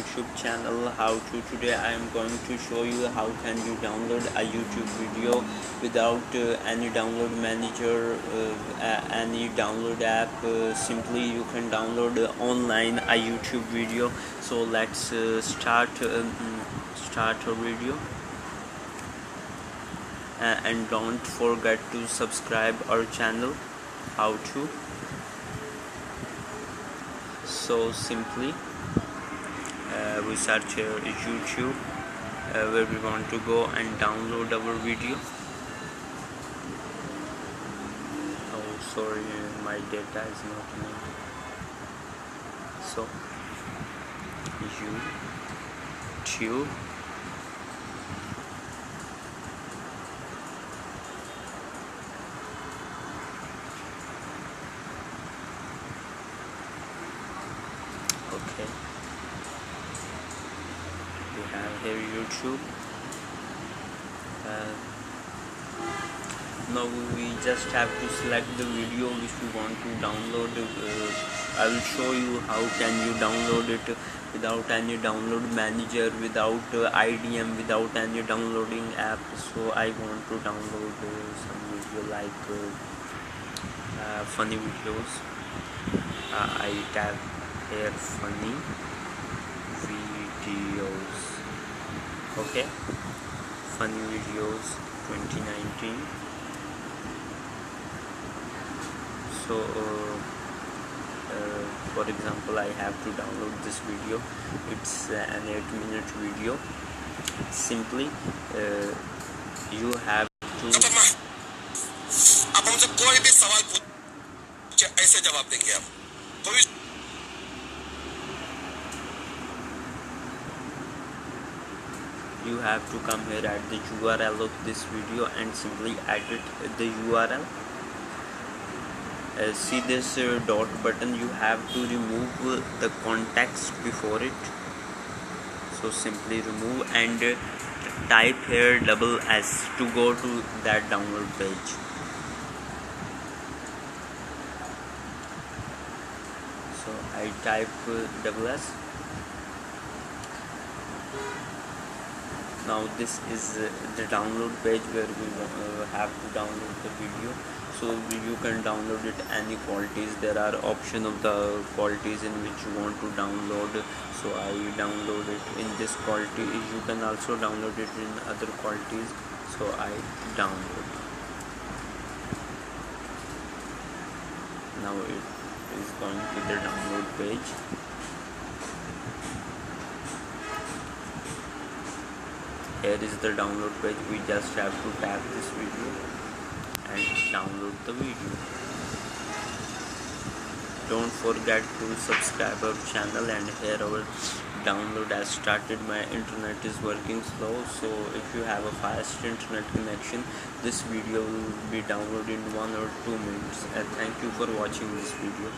YouTube channel. How to today I am going to show you how can you download a YouTube video without any download manager, any download app. Simply you can download online a YouTube video. So let's start a video. And don't forget to subscribe our channel. How to? So simply we search YouTube where we want to go and download our video. Oh sorry, my data is not enough. So YouTube. Okay, we have here YouTube. Now we just have to select the video which we want to download. I will show you how can you download it without any download manager, without IDM, without any downloading app. So I want to download some video like funny videos. I tap here funny videos. Okay, funny videos 2019. So for example, I have to download this video. It's an 8-minute video. Simply you have to आप हमसे कोई भी सवाल पूछे ऐसे जवाब देंगे आप कोई you have to come here at the URL of this video and simply edit the URL. See this dot button, you have to remove the context before it. So simply remove and type here SS to go to that download page. So I type SS. Now this is the download page where we have to download the video. So you can download it any qualities. There are option of the qualities in which you want to download. So I download it in this quality. You can also download it in other qualities. So I download. Now it is going to the download page. Here is the download page. We just have to tap this video and download the video. Don't forget to subscribe our channel, and here our download has started. My internet is working slow, so if you have a fast internet connection, this video will be downloaded in 1 or 2 minutes. And thank you for watching this video.